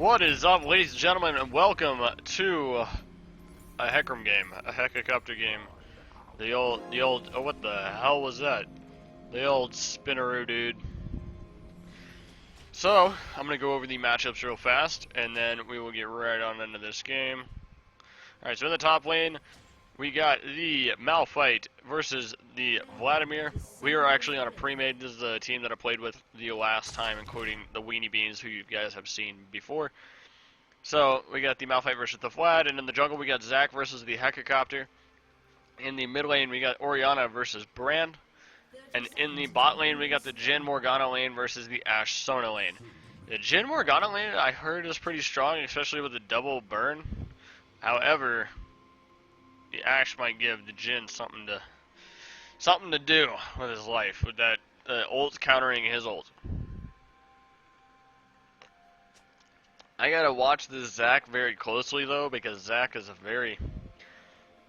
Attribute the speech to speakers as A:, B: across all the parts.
A: What is up, ladies and gentlemen, and welcome to a Hecarim game, a Hecarim game. The old, oh, what the hell was that? The old spinneroo, dude. So, I'm gonna go over the matchups real fast, and then we will get right on into this game. Alright, so in the top lane, we got the Malphite versus the Vladimir. We are actually on a premade. This is the team that I played with the last time, including the Weenie Beans, who you guys have seen before. So, we got the Malphite versus the Vlad, and in the jungle we got Zac versus the Hecarim. In the mid lane we got Orianna versus Brand. And in the bot lane we got the Jhin Morgana lane versus the Ashe Sona lane. The Jhin Morgana lane I heard is pretty strong, especially with the double burn. However, the Ashe might give the Jhin something to do with his life, with that ult countering his ult. I gotta watch this Zac very closely though, because Zac is a very,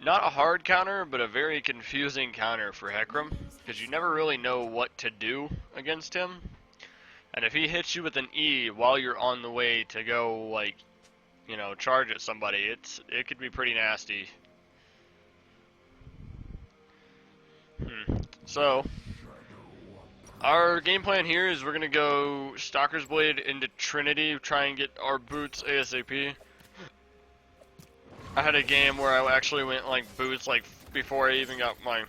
A: not a hard counter, but a very confusing counter for Hecarim, because you never really know what to do against him. And if he hits you with an E while you're on the way to go, like, you know, charge at somebody, it could be pretty nasty. So, our game plan here is we're going to go Stalker's Blade into Trinity, try and get our boots ASAP. I had a game where I actually went like boots like before I even got my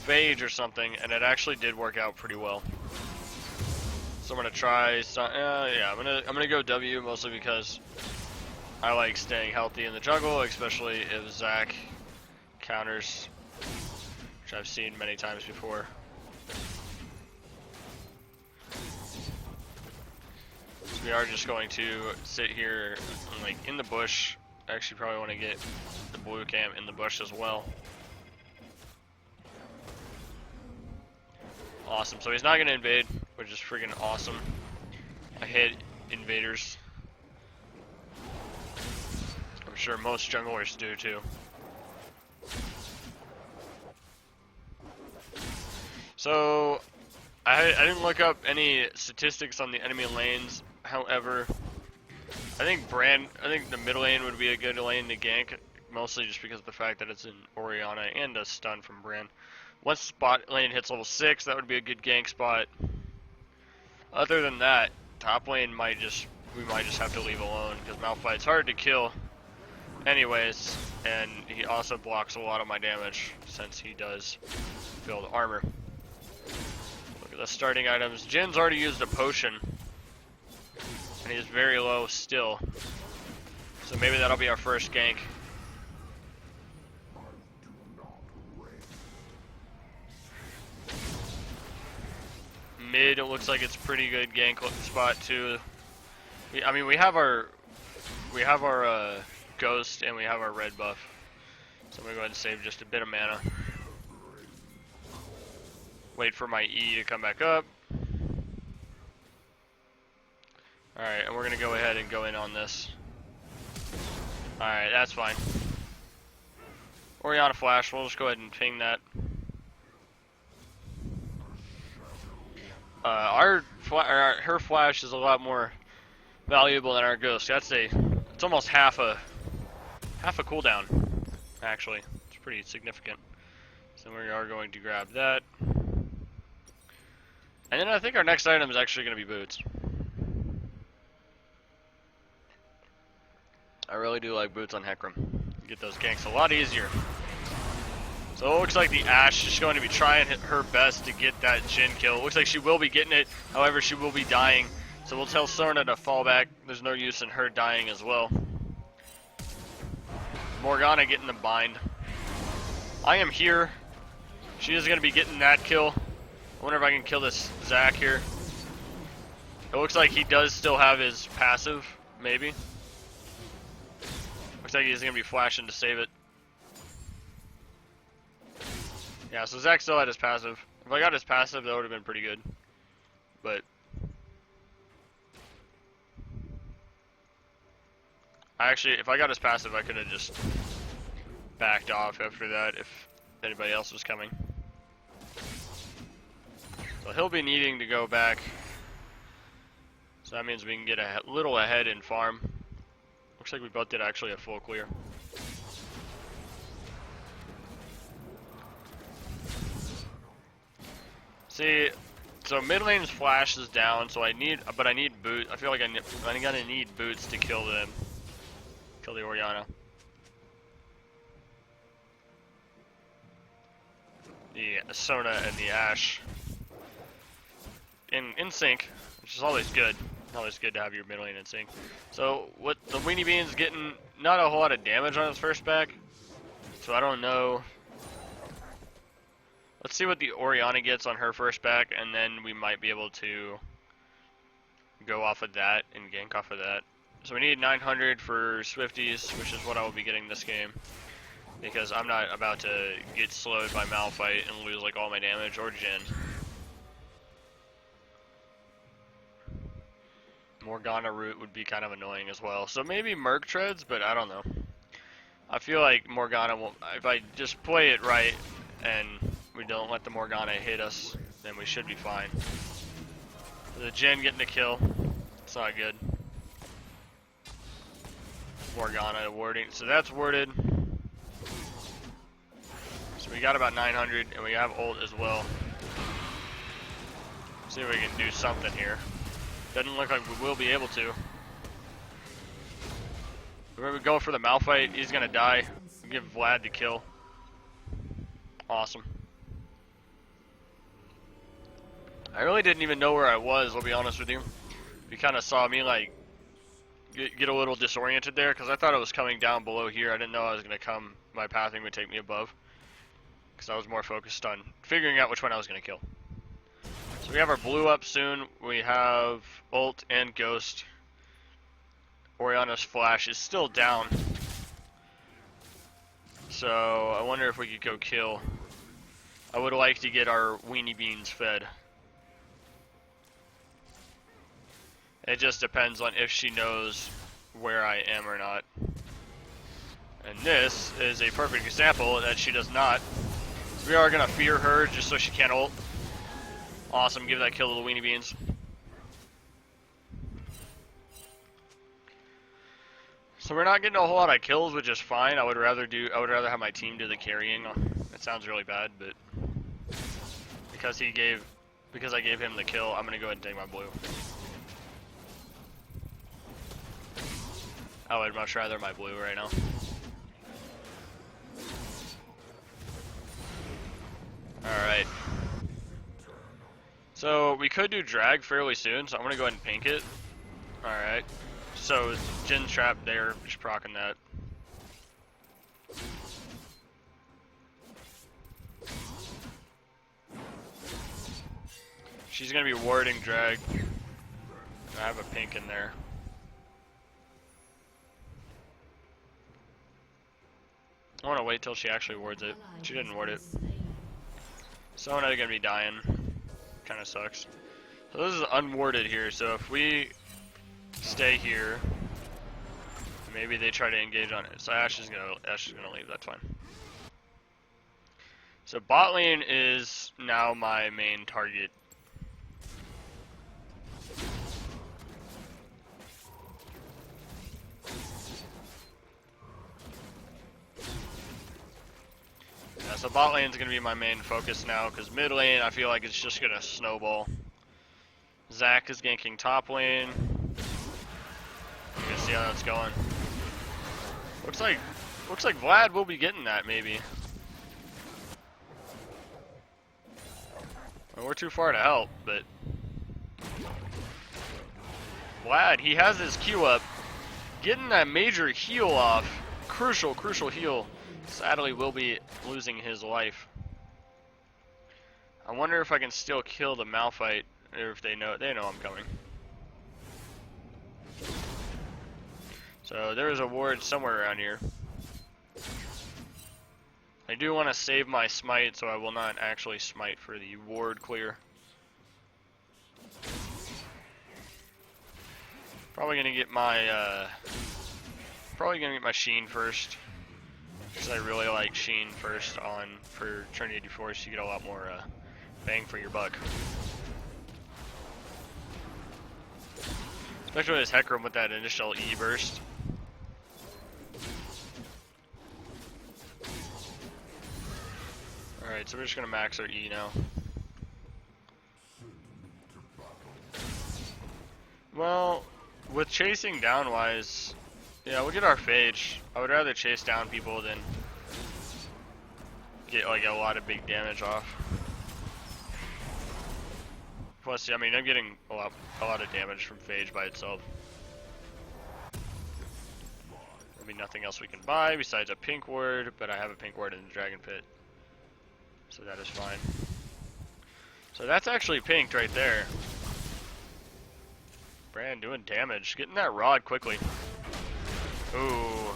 A: Phage or something, and it actually did work out pretty well. So I'm going to try, yeah, I'm gonna go W mostly because I like staying healthy in the jungle, especially if Zac counters, which I've seen many times before. So we are just going to sit here, like, in the bush. I actually probably want to get the blue cam in the bush as well. Awesome, so he's not going to invade, which is freaking awesome. I hate invaders. I'm sure most junglers do too. So, I didn't look up any statistics on the enemy lanes. However, I think the middle lane would be a good lane to gank, mostly just because of the fact that it's in Orianna and a stun from Brand. Once spot lane hits level 6, that would be a good gank spot. Other than that, top lane we might just have to leave alone, because Malphite's hard to kill anyways, and he also blocks a lot of my damage since he does build armor. Look at the starting items. Jin's already used a potion, and he's very low still, so maybe that'll be our first gank. Mid, it looks like it's pretty good gank spot too. I mean, we have our ghost and we have our red buff, so I'm gonna go ahead and save just a bit of mana. Wait for my E to come back up. Alright, and we're gonna go ahead and go in on this. Alright, that's fine. Orianna flash, we'll just go ahead and ping that. Her flash is a lot more valuable than our ghost. It's almost half a cooldown, actually. It's pretty significant. So we are going to grab that. And then I think our next item is actually going to be boots. I really do like boots on Hecarim. Get those ganks a lot easier. So it looks like the Ashe is going to be trying her best to get that Jhin kill. It looks like she will be getting it, however she will be dying. So we'll tell Sona to fall back. There's no use in her dying as well. Morgana getting the bind. I am here. She is going to be getting that kill. I wonder if I can kill this Zac here. It looks like he does still have his passive, maybe. Looks like he's going to be flashing to save it. Yeah, so Zac still had his passive. If I got his passive, that would have been pretty good. But if I got his passive, I could have just backed off after that if anybody else was coming. So he'll be needing to go back. So that means we can get a little ahead in farm. Looks like we both did actually a full clear. See, so mid lane's flash is down, so I need boots. I feel like I'm gonna need boots to kill the Orianna. The Sona and the Ashe in sync, which is always good. Always good to have your mid lane in sync. So what the Weenie Bean's getting not a whole lot of damage on his first back, so I don't know. Let's see what the Orianna gets on her first back, and then we might be able to go off of that and gank off of that. So we need 900 for Swifties, which is what I will be getting this game, because I'm not about to get slowed by Malphite and lose like all my damage, or Jhin. Morgana root would be kind of annoying as well. So maybe Merc Treads, but I don't know. I feel like Morgana won't, if I just play it right and we don't let the Morgana hit us, then we should be fine. The Jhin getting a kill, it's not good. Morgana warding, so that's warded. So we got about 900, and we have ult as well. See if we can do something here. Doesn't look like we will be able to. We're going to go for the Malphite. He's going to die. We'll give Vlad the kill. Awesome. I really didn't even know where I was, I'll be honest with you. You kind of saw me like get a little disoriented there, because I thought it was coming down below here. I didn't know I was going to come, my pathing would take me above, because I was more focused on figuring out which one I was going to kill. So we have our blue up soon. We have ult and ghost. Orianna's flash is still down. So I wonder if we could go kill. I would like to get our Weenie Beans fed. It just depends on if she knows where I am or not. And this is a perfect example that she does not. We are going to fear her just so she can't ult. Awesome, give that kill to the Weenie Beans. So we're not getting a whole lot of kills, which is fine. I would rather have my team do the carrying. It sounds really bad, but because I gave him the kill, I'm gonna go ahead and take my blue. I would much rather my blue right now. Alright. So we could do drag fairly soon, so I'm gonna go ahead and pink it. Alright. So Jin's trapped there, just proccing that. She's gonna be warding drag. I have a pink in there. I wanna wait till she actually wards it. She didn't ward it. Sona's gonna be dying. Kinda sucks. So this is unwarded here, so if we stay here, maybe they try to engage on it. So Ashe is gonna leave, that's fine. So bot lane is now my main target. Yeah, so bot lane is gonna be my main focus now, because mid lane I feel like it's just gonna snowball. Zac is ganking top lane. You can see how that's going. Looks like Vlad will be getting that maybe. Well, we're too far to help, but Vlad, he has his Q up, getting that major heal off. Crucial heal. Sadly, will be losing his life. I wonder if I can still kill the Malphite, or if they know I'm coming. So there is a ward somewhere around here. I do want to save my smite, so I will not actually smite for the ward clear. Probably gonna get my Sheen first, because I really like Sheen first for Trinity 84, so you get a lot more bang for your buck. Especially with his Hecarim with that initial E burst. Alright, so we're just gonna max our E now. Well, with chasing down wise, yeah, we'll get our phage. I would rather chase down people than get like a lot of big damage off. Plus, I mean, I'm getting a lot of damage from phage by itself. There'll be nothing else we can buy besides a pink ward, but I have a pink ward in the dragon pit, so that is fine. So that's actually pinked right there. Brand doing damage, getting that rod quickly. Ooh,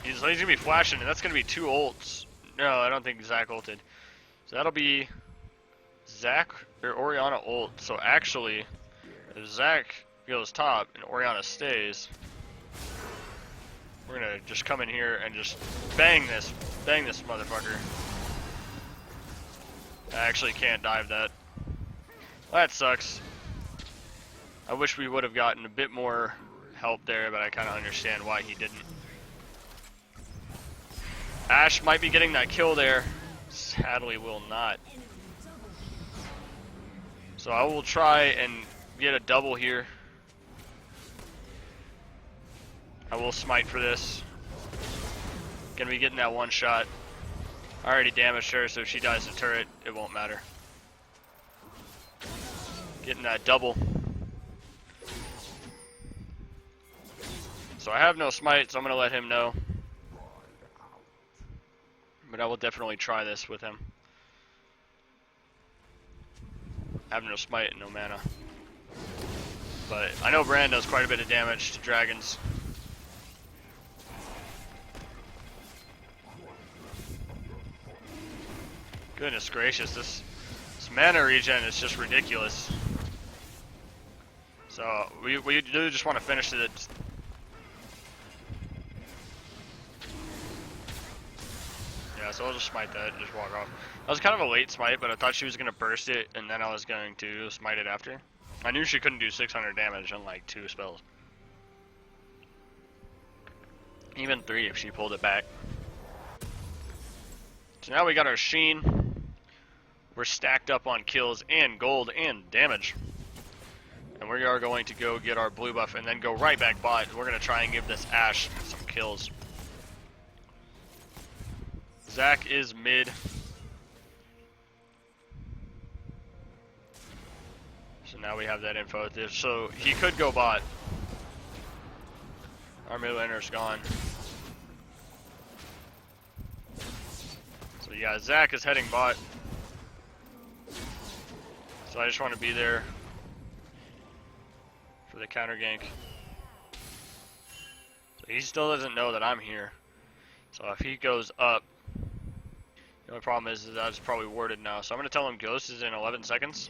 A: he's gonna be flashing, and that's gonna be 2 ults. No, I don't think Zac ulted. So that'll be Zac or Orianna ult. So actually, if Zac goes top and Orianna stays, we're gonna just come in here and just bang this motherfucker. I actually can't dive that. That sucks. I wish we would have gotten a bit more help there, but I kind of understand why he didn't. Ashe might be getting that kill there. Sadly will not. So I will try and get a double here. I will smite for this. Gonna be getting that one shot. I already damaged her, so if she dies to turret, it won't matter. Getting that double. So I have no smite, so I'm gonna let him know. But I will definitely try this with him. I have no smite and no mana. But I know Brand does quite a bit of damage to dragons. Goodness gracious, this mana regen is just ridiculous. So we do just want to finish it. Yeah, so I'll just smite that and just walk off. That was kind of a late smite, but I thought she was going to burst it, and then I was going to smite it after. I knew she couldn't do 600 damage on like 2 spells. Even 3 if she pulled it back. So now we got our Sheen. We're stacked up on kills and gold and damage. And we are going to go get our blue buff and then go right back bot. We're going to try and give this Ashe some kills. Zac is mid. So now we have that info. So he could go bot. Our mid laner's gone. So yeah, Zac is heading bot. So I just want to be there for the counter gank. So he still doesn't know that I'm here. So if he goes up, the only problem is that that's probably warded now. So I'm going to tell him Ghost is in 11 seconds.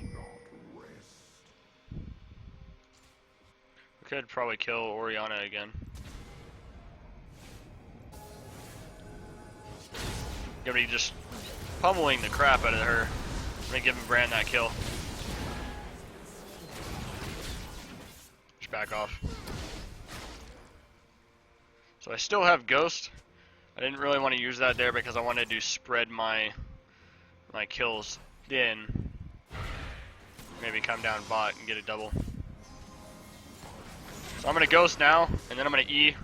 A: We could probably kill Orianna again. Gonna be just pummeling the crap out of her. I'm gonna give him Brand that kill. Just back off. So I still have Ghost. I didn't really want to use that there because I wanted to spread my kills thin. Maybe come down bot and get a double. So I'm gonna Ghost now, and then I'm gonna E.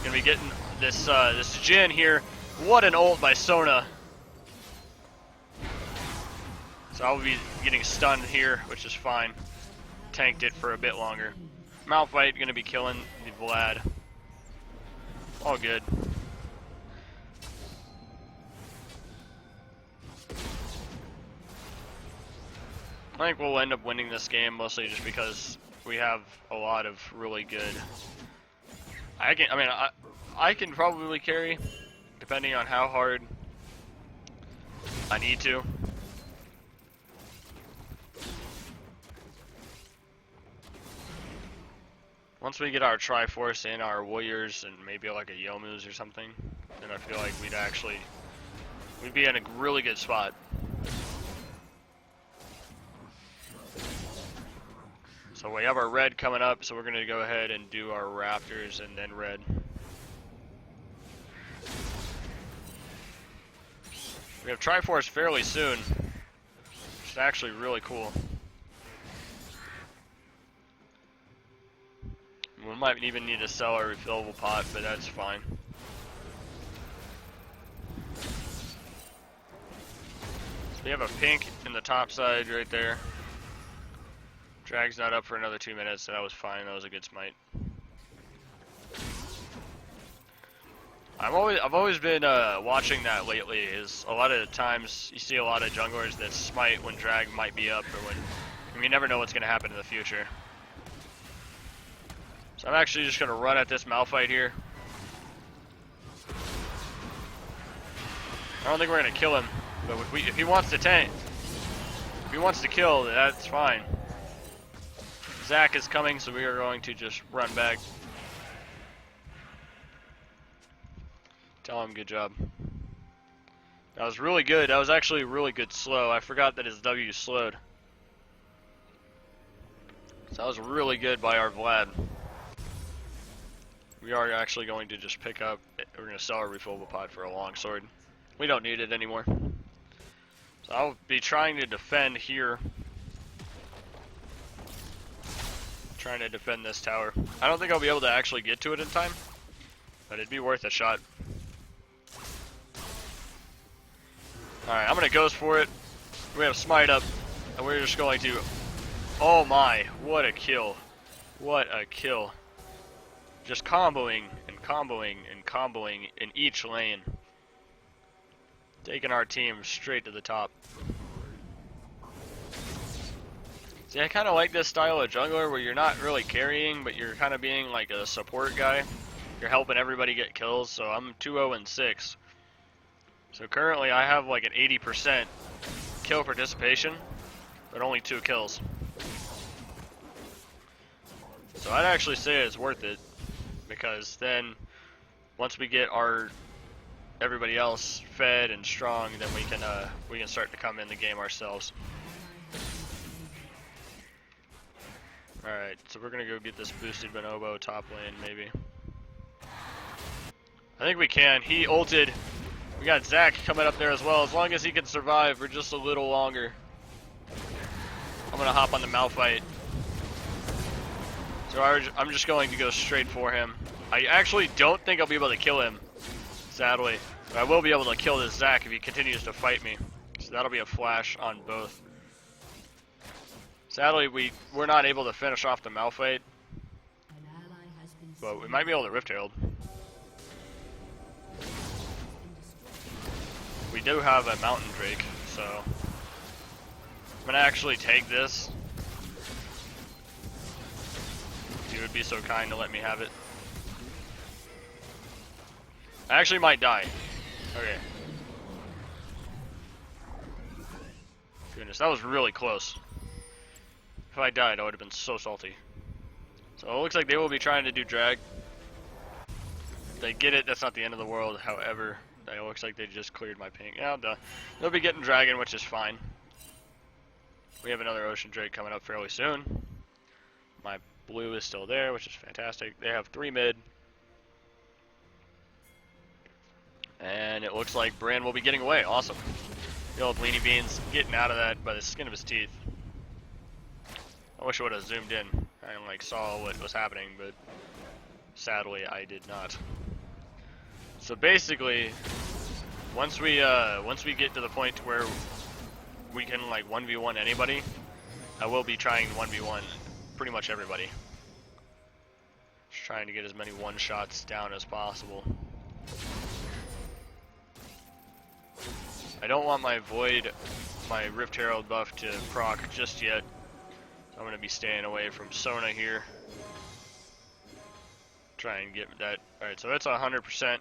A: Gonna be getting this this Jhin here. What an ult by Sona. So I'll be getting stunned here, which is fine. Tanked it for a bit longer. Malphite gonna be killing the Vlad. All good. I think we'll end up winning this game mostly just because we have a lot of really good. I can probably carry, depending on how hard I need to. Once we get our Triforce in, our Warriors, and maybe like a Yomu's or something, then I feel like we'd be in a really good spot. So we have our red coming up, so we're going to go ahead and do our raptors and then red. We have Triforce fairly soon, which is actually really cool. We might even need to sell our refillable pot, but that's fine. So we have a pink in the top side right there. Drag's not up for another 2 minutes, so that was fine. That was a good smite. I've always been watching that lately. Is a lot of times you see a lot of junglers that smite when drag might be up, or when you never know what's going to happen in the future. So I'm actually just going to run at this Malphite here. I don't think we're going to kill him, but if he wants to tank, if he wants to kill, that's fine. Zac is coming, so we are going to just run back. Tell him good job. That was really good. That was actually really good slow. I forgot that his W slowed. So that was really good by our Vlad. We are actually going to just pick up, we're going to sell our refillable pot for a long sword. We don't need it anymore. So I'll be trying to defend here. Trying to defend this tower. I don't think I'll be able to actually get to it in time, but it'd be worth a shot. Alright, I'm going to ghost for it. We have smite up, and we're just going to... Oh my, what a kill. What a kill. Just comboing and comboing and comboing in each lane. Taking our team straight to the top. See, I kind of like this style of jungler where you're not really carrying, but you're kind of being like a support guy. You're helping everybody get kills, so I'm 2-0-6. So currently I have like an 80% kill participation, but only 2 kills. So I'd actually say it's worth it, because then once we get our everybody else fed and strong, then we can start to come in the game ourselves. Alright, so we're gonna go get this boosted Bonobo top lane maybe. I think we can. He ulted. We got Zac coming up there as well. As long as he can survive for just a little longer. I'm gonna hop on the Malphite. So I'm just going to go straight for him. I actually don't think I'll be able to kill him, sadly. But I will be able to kill this Zac if he continues to fight me. So that'll be a flash on both. Sadly, we're not able to finish off the Malphite. But we might be able to Rift Herald. We do have a Mountain Drake, so I'm gonna actually take this. If you would be so kind to let me have it. I actually might die. Okay. Goodness, that was really close. If I died, I would have been so salty. So it looks like they will be trying to do drag. If they get it, that's not the end of the world. However, it looks like they just cleared my ping. Yeah, they'll be getting dragon, which is fine. We have another Ocean Drake coming up fairly soon. My blue is still there, which is fantastic. They have 3 mid. And it looks like Bran will be getting away. Awesome. The old Leany Beans getting out of that by the skin of his teeth. I wish I would have zoomed in and like saw what was happening, but sadly I did not. So basically, once we get to the point where we can like 1v1 anybody, I will be trying to 1v1 pretty much everybody. Just trying to get as many one-shots down as possible. I don't want my Void, my Rift Herald buff to proc just yet. So I'm going to be staying away from Sona here. Try and get that. Alright, so that's 100%.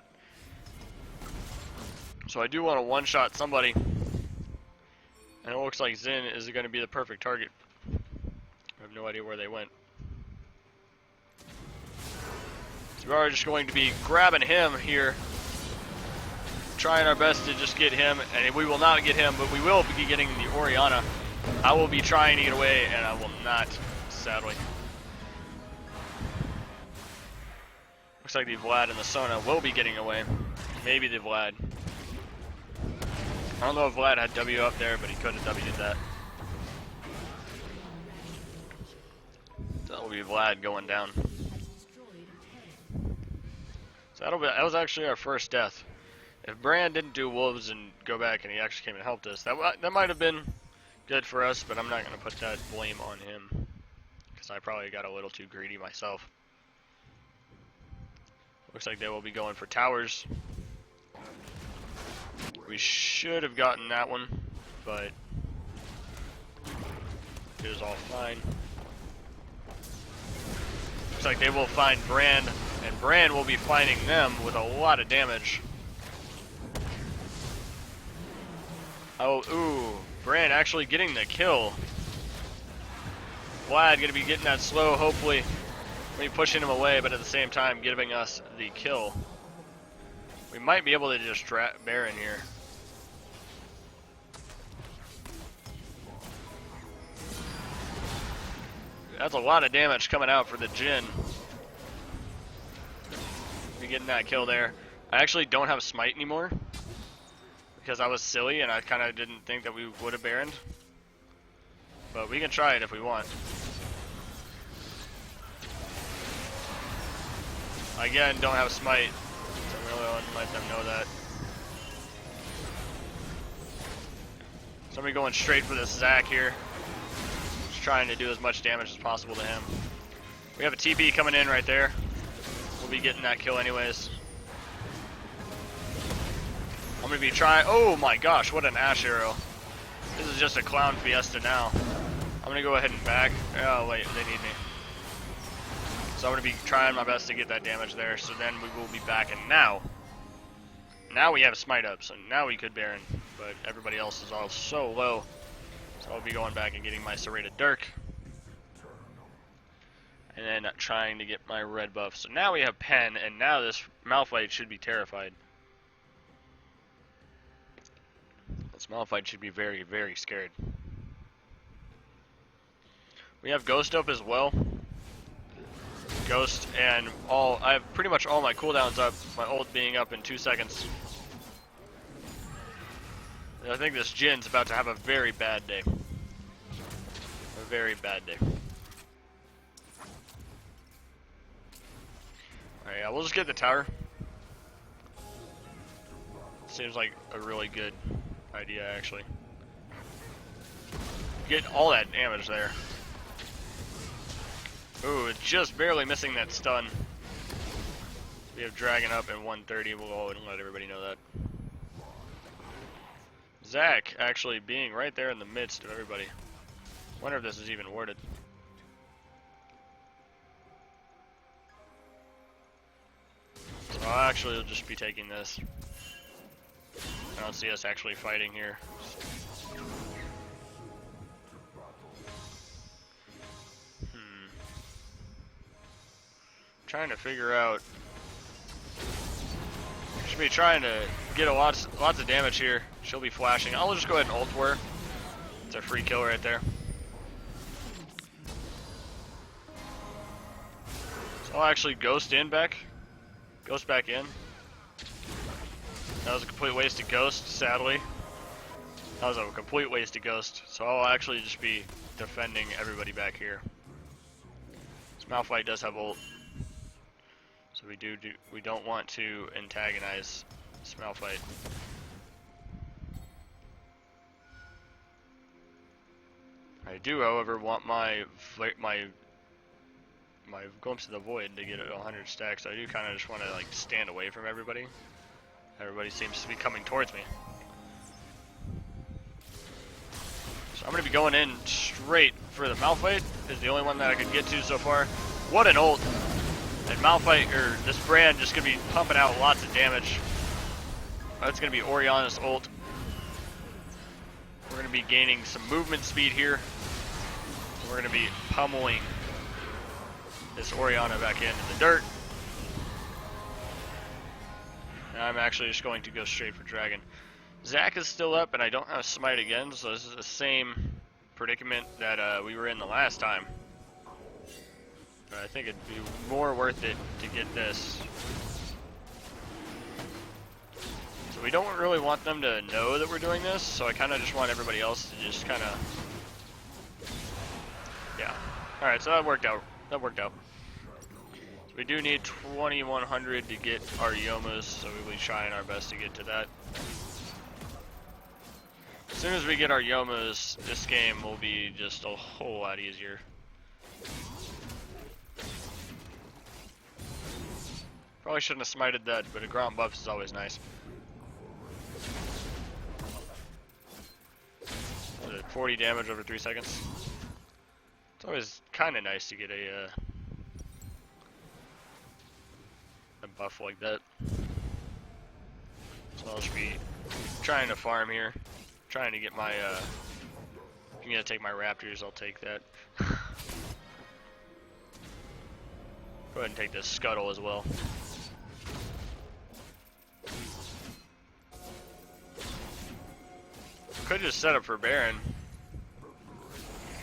A: So I do want to one-shot somebody. And it looks like Xin is going to be the perfect target. I have no idea where they went. So we are just going to be grabbing him here. Trying our best to just get him, and we will not get him, but we will be getting the Orianna. I will be trying to get away, and I will not, sadly. Looks like the Vlad and the Sona will be getting away. Maybe the Vlad. I don't know if Vlad had W up there, but he could have W'd that. That'll be Vlad going down. So that was actually our first death. If Brand didn't do wolves and go back and he actually came and helped us, that might have been good for us, but I'm not going to put that blame on him. Because I probably got a little too greedy myself. Looks like they will be going for towers. We should have gotten that one, but it was all fine. Looks like they will find Brand, and Brand will be finding them with a lot of damage. Oh, ooh, Brand actually getting the kill. Vlad gonna be getting that slow, hopefully. Maybe pushing him away, but at the same time giving us the kill. We might be able to just Baron here. That's a lot of damage coming out for the Jhin. Be getting that kill there. I actually don't have Smite anymore because I was silly and I kind of didn't think that we would have Baroned. But we can try it if we want. Again, don't have Smite, so I really want to let them know that. Somebody going straight for this Zac here. Just trying to do as much damage as possible to him. We have a TP coming in right there. We'll be getting that kill anyways. I'm going to be trying... Oh my gosh, what an Ash Arrow. This is just a clown fiesta now. I'm going to go ahead and back. Oh wait, they need me. So I'm going to be trying my best to get that damage there, so then we will be back, and now we have a Smite up, so now we could Baron, but everybody else is all so low, so I'll be going back and getting my Serrated Dirk, and then trying to get my red buff. So now we have Pen, and now this Malphite should be terrified. This Malphite should be very, very scared. We have Ghost up as well. Ghost and I have pretty much all my cooldowns up, my ult being up in 2 seconds. And I think this Jin's about to have a very bad day. A very bad day. Alright, yeah, we'll just get the tower. Seems like a really good idea, actually. Get all that damage there. Ooh, it's just barely missing that stun. We have Dragon up at 130. We'll go and let everybody know that. Zac actually being right there in the midst of everybody. Wonder if this is even worded. So I'll actually just be taking this. I don't see us actually fighting here. Trying to figure out. Should be trying to get lots of damage here. She'll be flashing. I'll just go ahead and ult her. It's a free kill right there. So I'll actually ghost back in. That was a complete waste of ghost, sadly. That was a complete waste of ghost. So I'll actually just be defending everybody back here. This Malphite does have ult. So we don't want to antagonize this Malphite. I do, however, want my Glimpse of the Void to get 100 stacks. So I do kind of just want to like stand away from everybody. Everybody seems to be coming towards me. So I'm going to be going in straight for the Malphite. Is the only one that I could get to so far. What an ult! And Malphite, or this Brand, just going to be pumping out lots of damage. That's going to be Orianna's ult. We're going to be gaining some movement speed here. We're going to be pummeling this Orianna back into the dirt. And I'm actually just going to go straight for Dragon. Zac is still up, and I don't have Smite again, so this is the same predicament that we were in the last time. But I think it'd be more worth it to get this. So we don't really want them to know that we're doing this, so I kind of just want everybody else to just kind of... Yeah. Alright, so that worked out. That worked out. So we do need 2100 to get our Yomas, so we'll be trying our best to get to that. As soon as we get our Yomas, this game will be just a whole lot easier. Probably shouldn't have smited that, but a ground buff is always nice. 40 damage over 3 seconds. It's always kind of nice to get a buff like that. So I'll just be trying to farm here. Trying to get my, if I'm gonna take my raptors, I'll take that. Go ahead and take this scuttle as well. Could just set up for Baron.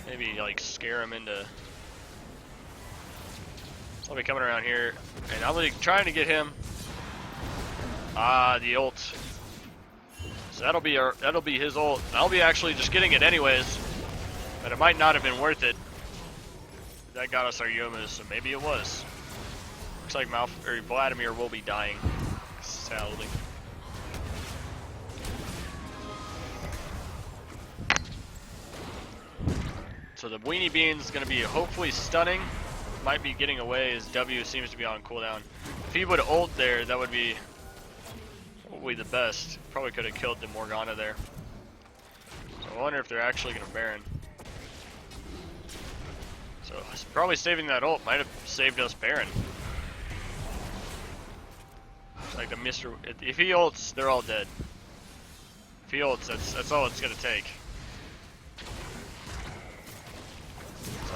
A: Maybe like scare him into. So I'll be coming around here, and I'll be trying to get him. The ult. So that'll be his ult. I'll be actually just getting it anyways, but it might not have been worth it. That got us our Yomas, so maybe it was. Looks like Vladimir will be dying, sadly. So the Weenie Bean's is going to be hopefully stunning. Might be getting away as W seems to be on cooldown. If he would ult there, that would be probably the best. Probably could have killed the Morgana there. So I wonder if they're actually going to Baron. So probably saving that ult might have saved us Baron. It's like the Mr. If he ults, they're all dead. If he ults, that's all it's going to take.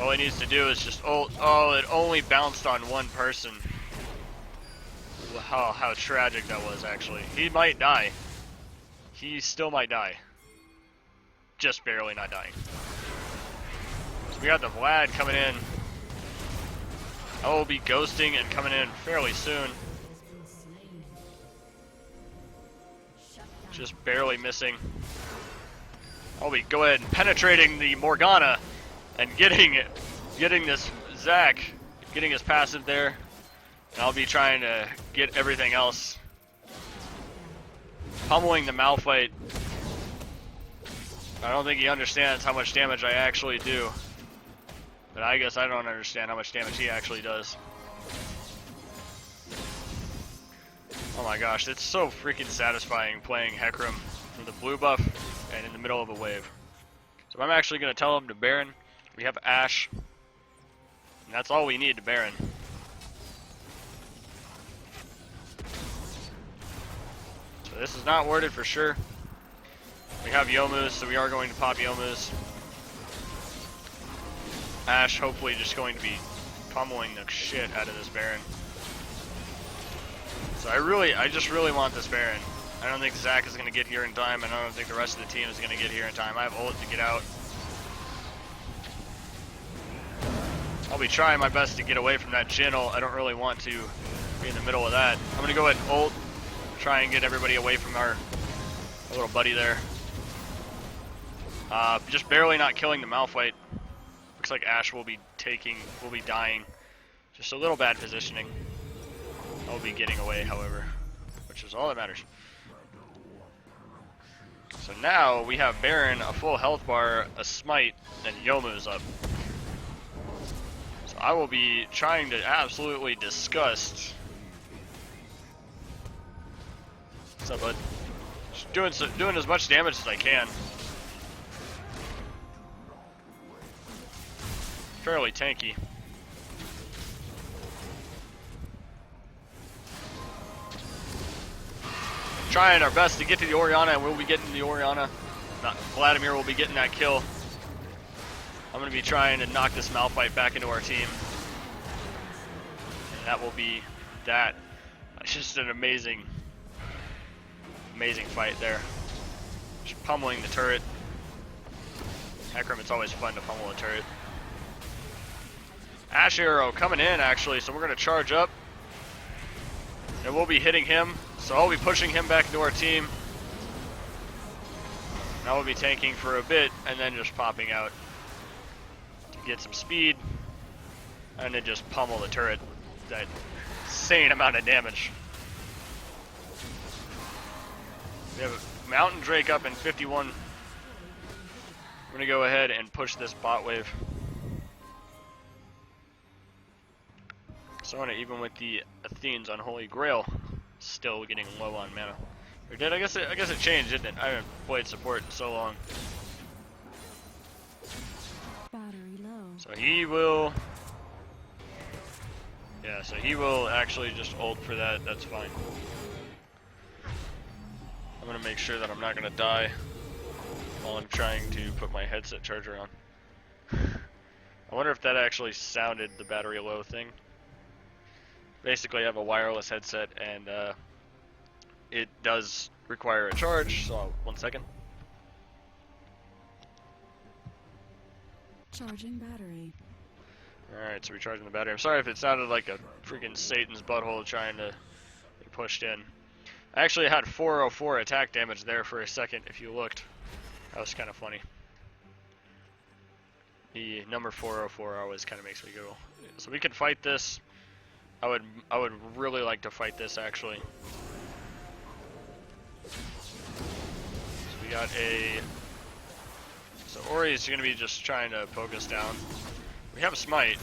A: All he needs to do is just ult. Oh, it only bounced on one person. Wow, how tragic that was, actually. He might die. He still might die. Just barely not dying. So we got the Vlad coming in. I will be ghosting and coming in fairly soon. Just barely missing. I'll be go ahead and penetrating the Morgana. And getting this Zac, getting his passive there, and I'll be trying to get everything else. Pummeling the Malphite. I don't think he understands how much damage I actually do. But I guess I don't understand how much damage he actually does. Oh my gosh, it's so freaking satisfying playing Hecarim with the blue buff and in the middle of a wave. So I'm actually going to tell him to Baron. We have Ashe, and that's all we need to Baron. So this is not worded for sure. We have Yomus, so we are going to pop Yomus. Ashe hopefully just going to be pummeling the shit out of this Baron. So I just really want this Baron. I don't think Zac is going to get here in time, and I don't think the rest of the team is going to get here in time. I have ult to get out. I'll be trying my best to get away from that Jingle. I don't really want to be in the middle of that. I'm going to go ahead and ult, try and get everybody away from our little buddy there. Just barely not killing the Malphite. Looks like Ashe will be dying. Just a little bad positioning. I'll be getting away, however, which is all that matters. So now we have Baron, a full health bar, a smite, and Yomu's up. I will be trying to absolutely disgust. What's up, bud? Just doing as much damage as I can. Fairly tanky. Trying our best to get to the Orianna, and we'll be getting the Orianna. Vladimir will be getting that kill. I'm going to be trying to knock this Malphite back into our team. And that will be that. It's just an amazing fight there. Just pummeling the turret. Hecarim, it's always fun to pummel a turret. Ash Arrow coming in, actually, so we're going to charge up. And we'll be hitting him, so I'll be pushing him back into our team. And I will be tanking for a bit, and then just popping out to get some speed. And then just pummel the turret. That insane amount of damage. We have a Mountain Drake up in 51. We're going to go ahead and push this bot wave. So even with the Athene's Unholy Grail, still getting low on mana. Or did I guess it changed, didn't it? I haven't played support in so long.
B: Battery low.
A: So he will. Yeah, so he will actually just ult for that. That's fine. I'm gonna make sure that I'm not gonna die while I'm trying to put my headset charger on. I wonder if that actually sounded the battery low thing. Basically, I have a wireless headset, and it does require a charge, so 1 second.
B: Charging battery.
A: Alright, so recharging the battery. I'm sorry if it sounded like a freaking Satan's butthole trying to be pushed in. I actually had 404 attack damage there for a second, if you looked. That was kind of funny. The number 404 always kind of makes me giggle. So we can fight this. I would really like to fight this, actually. So we got a... So Ori is going to be just trying to poke us down. We have a smite.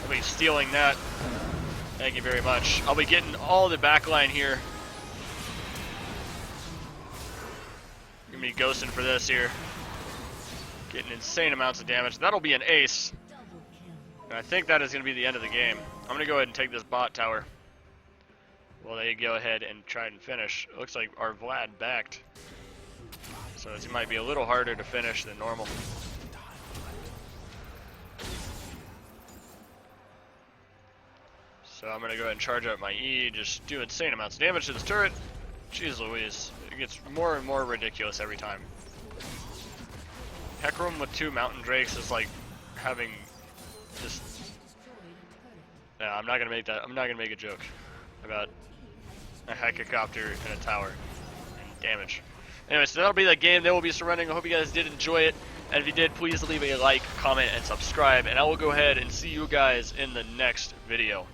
A: I'll be stealing that. Thank you very much. I'll be getting all the backline here. Gonna be ghosting for this here. Getting insane amounts of damage. That'll be an ace. And I think that is going to be the end of the game. I'm going to go ahead and take this bot tower. Well, they go ahead and try and finish. It looks like our Vlad backed. So it might be a little harder to finish than normal. So I'm going to go ahead and charge up my E, just do insane amounts of damage to this turret. Jeez Louise, it gets more and more ridiculous every time. Hecarim with 2 Mountain Drakes is like having just... Yeah, I'm not going to make that, I'm not going to make a joke about a helicopter in a tower and damage. Anyway, so that'll be the game. They will be surrendering. I hope you guys did enjoy it. And if you did, please leave a like, comment, and subscribe. And I will go ahead and see you guys in the next video.